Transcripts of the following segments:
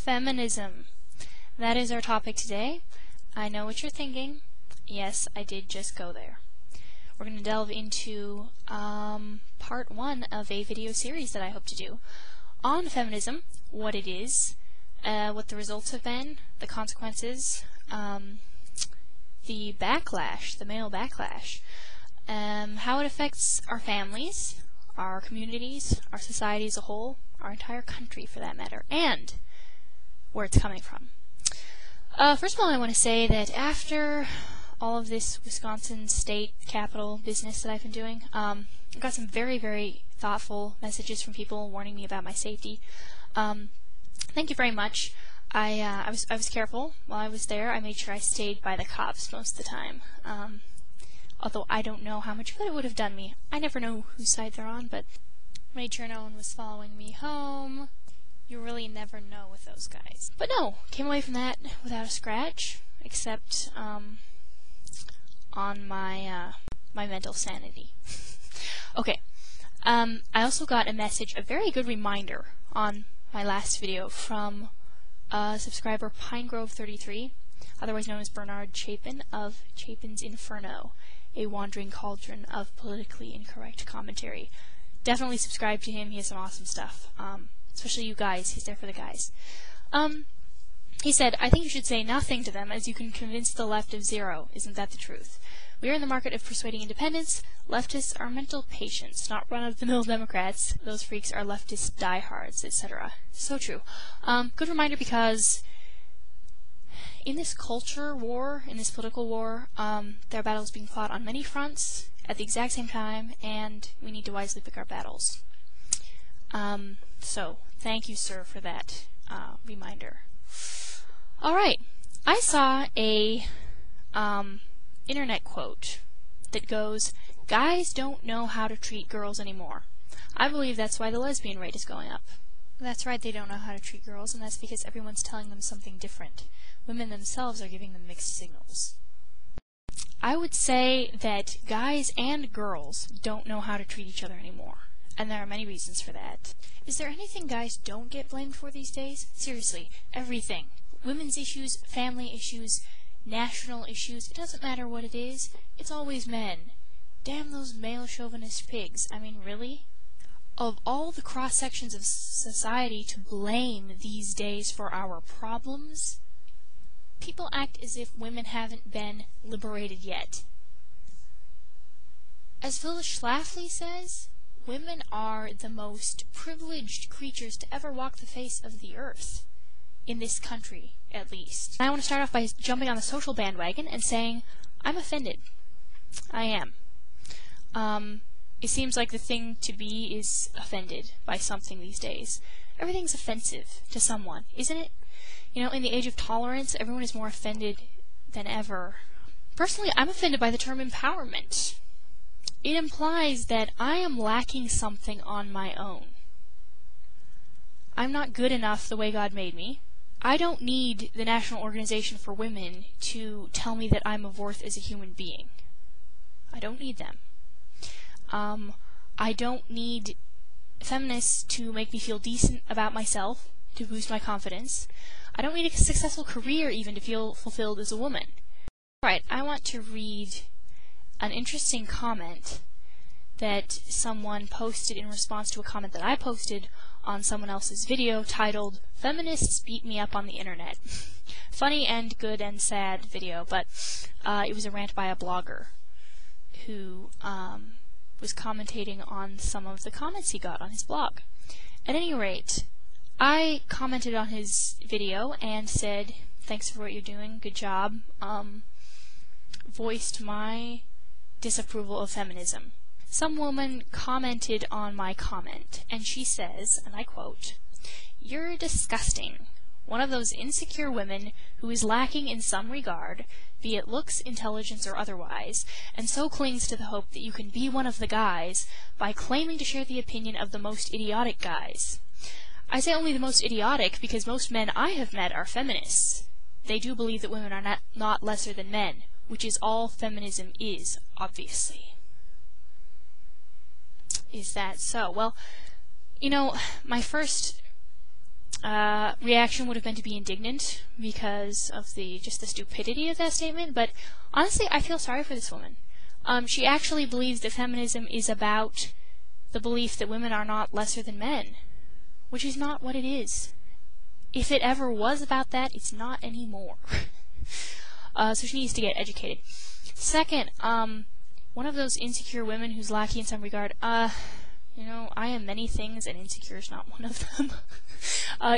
Feminism. That is our topic today. I know what you're thinking. Yes, I did just go there. We're going to delve into part 1 of a video series that I hope to do on feminism, what it is, what the results have been, the consequences, the backlash, the male backlash, how it affects our families, our communities, our society as a whole, our entire country for that matter, and where it's coming from. First of all, I want to say that after all of this Wisconsin state capitol business that I've been doing, I got some very, very thoughtful messages from people warning me about my safety. Thank you very much. I was careful while I was there. I made sure I stayed by the cops most of the time. Although I don't know how much good it would have done me. I never know whose side they're on, but made sure no one was following me home. You really never know with those guys. But no, came away from that without a scratch, except on my my mental sanity. Okay. I also got a message, a very good reminder on my last video from subscriber Pinegrove33, otherwise known as Bernard Chapin of Chapin's Inferno, a wandering cauldron of politically incorrect commentary. Definitely subscribe to him. He has some awesome stuff. Especially you guys. He's there for the guys. He said, I think you should say nothing to them, as you can convince the left of zero. Isn't that the truth? We are in the market of persuading independents. Leftists are mental patients, not run-of-the-mill Democrats. Those freaks are leftist diehards, etc. So true. Good reminder, because in this culture war, in this political war, there are battles being fought on many fronts at the exact same time, and we need to wisely pick our battles. So, thank you, sir, for that reminder. Alright, I saw a internet quote that goes, "Guys don't know how to treat girls anymore." I believe that's why the lesbian rate is going up. That's right, they don't know how to treat girls, and that's because everyone's telling them something different. Women themselves are giving them mixed signals. I would say that guys and girls don't know how to treat each other anymore. And there are many reasons for that. Is there anything guys don't get blamed for these days? Seriously, everything. Women's issues, family issues, national issues, it doesn't matter what it is, it's always men. Damn those male chauvinist pigs. I mean, really? Of all the cross-sections of society to blame these days for our problems, people act as if women haven't been liberated yet. As Phyllis Schlafly says, women are the most privileged creatures to ever walk the face of the earth. In this country, at least. I want to start off by jumping on the social bandwagon and saying, I'm offended. I am. It seems like the thing to be is offended by something these days. Everything's offensive to someone, isn't it? You know, in the age of tolerance, everyone is more offended than ever. Personally, I'm offended by the term empowerment. It implies that I am lacking something on my own. I'm not good enough the way God made me. I don't need the National Organization for Women to tell me that I'm of worth as a human being. I don't need them. I don't need feminists to make me feel decent about myself, to boost my confidence. I don't need a successful career even to feel fulfilled as a woman. Alright, I want to read an interesting comment that someone posted in response to a comment that I posted on someone else's video titled, "Feminists Beat Me Up on the Internet." Funny and good and sad video, but it was a rant by a blogger who was commentating on some of the comments he got on his blog. At any rate, I commented on his video and said, "Thanks for what you're doing, good job," voiced my disapproval of feminism. Some woman commented on my comment, and she says, and I quote, "You're disgusting. One of those insecure women who is lacking in some regard, be it looks, intelligence, or otherwise, and so clings to the hope that you can be one of the guys by claiming to share the opinion of the most idiotic guys. I say only the most idiotic because most men I have met are feminists. They do believe that women are not lesser than men, which is all feminism is, obviously." Is that so? Well, you know, my first reaction would have been to be indignant because of just the stupidity of that statement, but honestly, I feel sorry for this woman. She actually believes that feminism is about the belief that women are not lesser than men, which is not what it is. If it ever was about that, it's not anymore. So she needs to get educated. Second, one of those insecure women who's lacking in some regard, you know, I am many things and insecure is not one of them.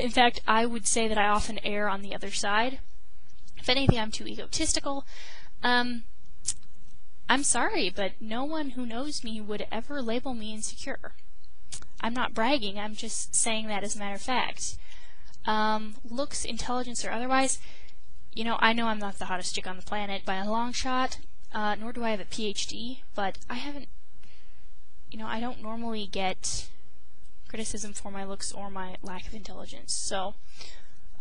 In fact, I would say that I often err on the other side. If anything, I'm too egotistical. I'm sorry, but no one who knows me would ever label me insecure. I'm not bragging, I'm just saying that as a matter of fact. Looks, intelligence, or otherwise, you know I'm not the hottest chick on the planet by a long shot, nor do I have a PhD, but I haven't, I don't normally get criticism for my looks or my lack of intelligence, so,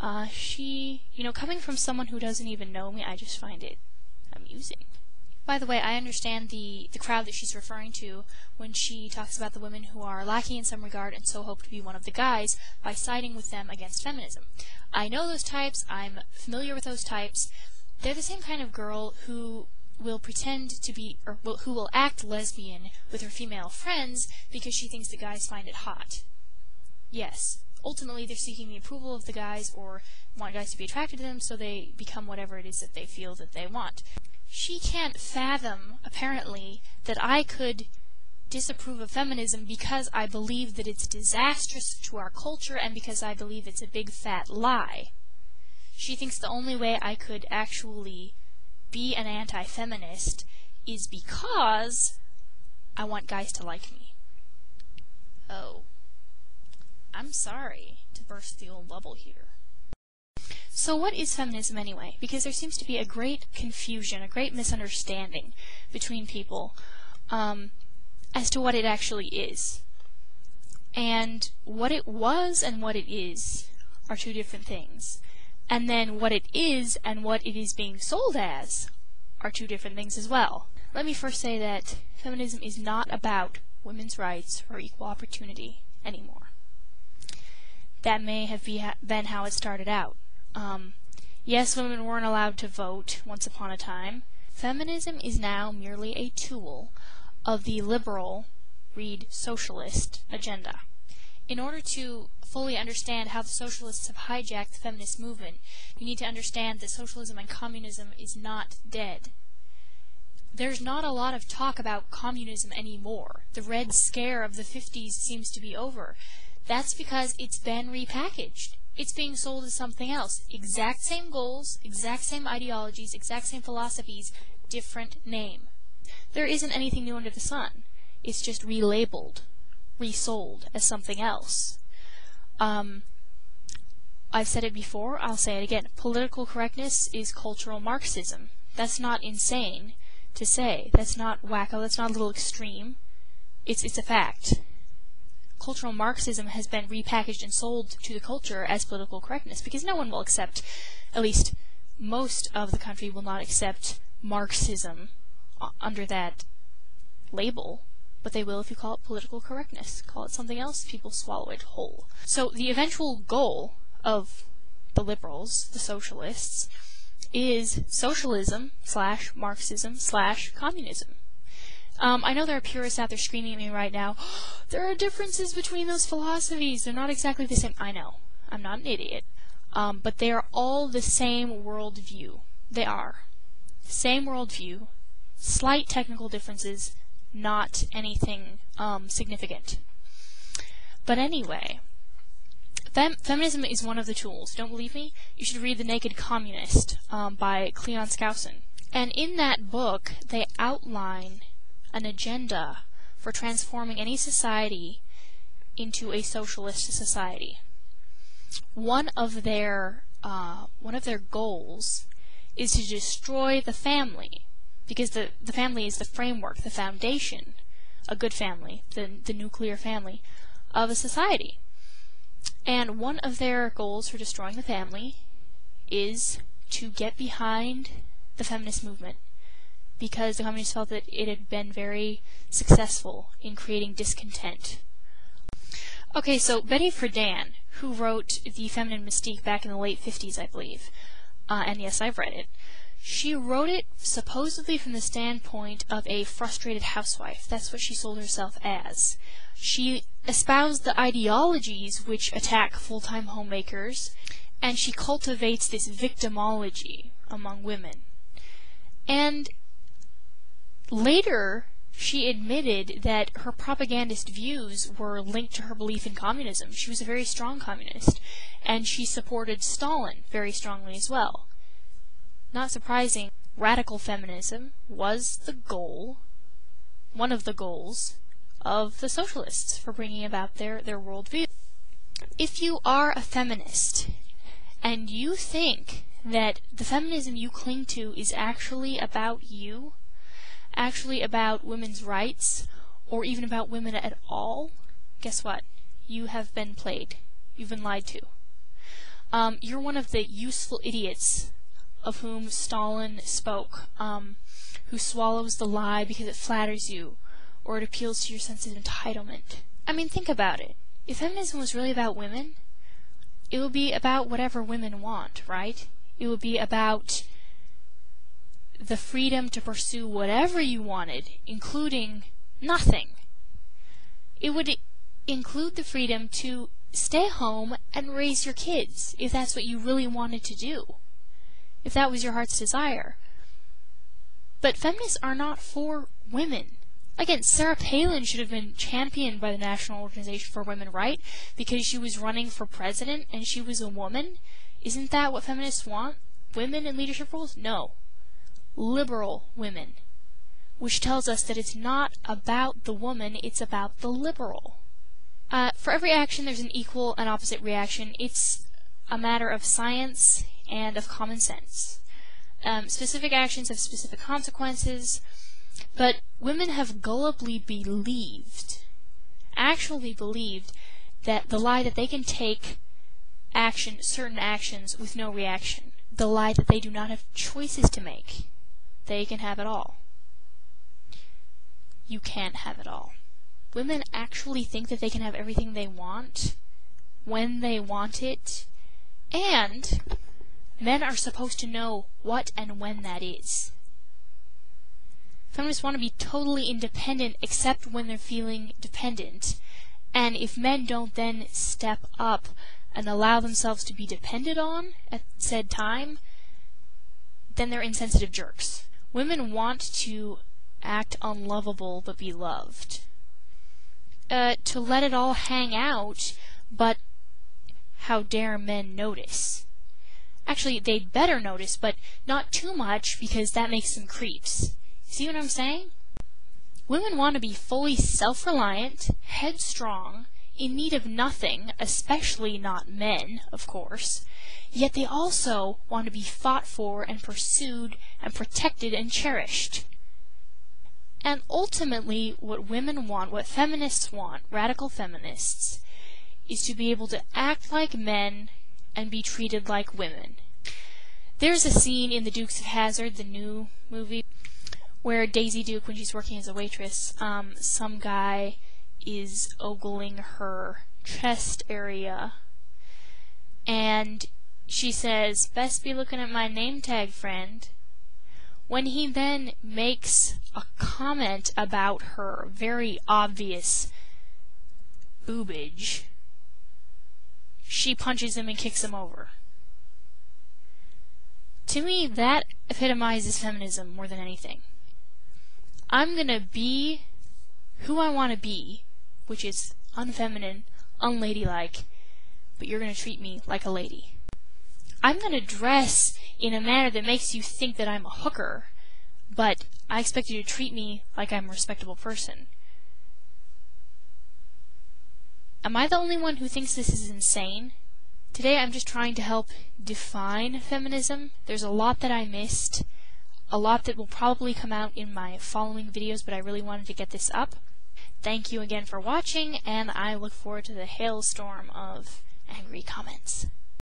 coming from someone who doesn't even know me, I just find it amusing. By the way, I understand the crowd that she's referring to when she talks about the women who are lacking in some regard and so hope to be one of the guys by siding with them against feminism. I know those types, I'm familiar with those types. They're the same kind of girl who will pretend to be, who will act lesbian with her female friends because she thinks that guys find it hot. Yes, ultimately they're seeking the approval of the guys or want guys to be attracted to them, so they become whatever it is that they feel that they want. She can't fathom, apparently, that I could disapprove of feminism because I believe that it's disastrous to our culture and because I believe it's a big fat lie. She thinks the only way I could actually be an anti-feminist is because I want guys to like me. Oh. I'm sorry to burst the old bubble here. So what is feminism anyway? Because there seems to be a great confusion, a great misunderstanding between people as to what it actually is. And what it was and what it is are two different things. And then what it is and what it is being sold as are two different things as well. Let me first say that feminism is not about women's rights or equal opportunity anymore. That may have been how it started out. Yes, women weren't allowed to vote once upon a time. Feminism is now merely a tool of the liberal, read socialist, agenda. In order to fully understand how the socialists have hijacked the feminist movement, you need to understand that socialism and communism is not dead. There's not a lot of talk about communism anymore. The Red Scare of the 50s seems to be over. That's because it's been repackaged. It's being sold as something else. Exact same goals, exact same ideologies, exact same philosophies, different name. There isn't anything new under the sun. It's just relabeled, resold as something else. I've said it before, I'll say it again. Political correctness is cultural Marxism. That's not insane to say. That's not wacko, that's not a little extreme. It's a fact. Cultural Marxism has been repackaged and sold to the culture as political correctness because no one will accept, at least most of the country will not accept Marxism under that label, but they will if you call it political correctness. Call it something else, people swallow it whole. So the eventual goal of the liberals, the socialists, is socialism / Marxism / communism. I know there are purists out there screaming at me right now, there are differences between those philosophies, they're not exactly the same. I know, I'm not an idiot, but they are all the same worldview. They are. Same worldview, slight technical differences, not anything significant. But anyway, feminism is one of the tools. Don't believe me? You should read The Naked Communist by Cleon Skousen. And in that book, they outline an agenda for transforming any society into a socialist society. One of their goals is to destroy the family, because the family is the framework, the foundation, a good family, the nuclear family of a society. And one of their goals for destroying the family is to get behind the feminist movement, because the communists felt that it had been very successful in creating discontent. Okay, so Betty Friedan, who wrote The Feminine Mystique back in the late 50s, I believe. And yes, I've read it. She wrote it supposedly from the standpoint of a frustrated housewife. That's what she sold herself as. She espoused the ideologies which attack full-time homemakers, and she cultivates this victimology among women. And later, she admitted that her propagandist views were linked to her belief in communism. She was a very strong communist, and she supported Stalin very strongly as well. Not surprising, radical feminism was the goal, one of the goals, of the socialists for bringing about their worldview. If you are a feminist, and you think that the feminism you cling to is actually about you, actually about women's rights, or even about women at all, guess what? You have been played. You've been lied to. You're one of the useful idiots of whom Stalin spoke, who swallows the lie because it flatters you, or it appeals to your sense of entitlement. I mean, think about it. If feminism was really about women, it would be about whatever women want, right? It would be about the freedom to pursue whatever you wanted, including nothing. It would include the freedom to stay home and raise your kids, if that's what you really wanted to do, if that was your heart's desire. But feminists are not for women. Again, Sarah Palin should have been championed by the National Organization for Women, right? Because she was running for president and she was a woman. Isn't that what feminists want? Women in leadership roles? No. Liberal women. Which tells us that it's not about the woman, it's about the liberal. For every action, there's an equal and opposite reaction. It's a matter of science and of common sense. Specific actions have specific consequences, but women have gullibly believed, actually believed, that the lie that they can take certain actions with no reaction. The lie that they do not have choices to make. They can have it all. You can't have it all. Women actually think that they can have everything they want, when they want it, and men are supposed to know what and when that is. Feminists want to be totally independent except when they're feeling dependent, and if men don't then step up and allow themselves to be depended on at said time, then they're insensitive jerks. Women want to act unlovable but be loved. To let it all hang out, but how dare men notice? Actually, they'd better notice, but not too much, because that makes them creeps. See what I'm saying? Women want to be fully self-reliant, headstrong, in need of nothing, especially not men, of course, yet they also want to be fought for and pursued and protected and cherished. And ultimately, what women want, what feminists want, radical feminists, is to be able to act like men and be treated like women. There's a scene in The Dukes of Hazzard, the new movie, where Daisy Duke, when she's working as a waitress, some guy is ogling her chest area, and she says, "Best be looking at my name tag, friend." When he then makes a comment about her very obvious boobage, she punches him and kicks him over. To me, that epitomizes feminism more than anything. I'm gonna be who I want to be, which is unfeminine, unladylike, but you're gonna treat me like a lady. I'm gonna dress in a manner that makes you think that I'm a hooker, but I expect you to treat me like I'm a respectable person. Am I the only one who thinks this is insane? Today I'm just trying to help define feminism. There's a lot that I missed, a lot that will probably come out in my following videos, but I really wanted to get this up. Thank you again for watching, and I look forward to the hailstorm of angry comments.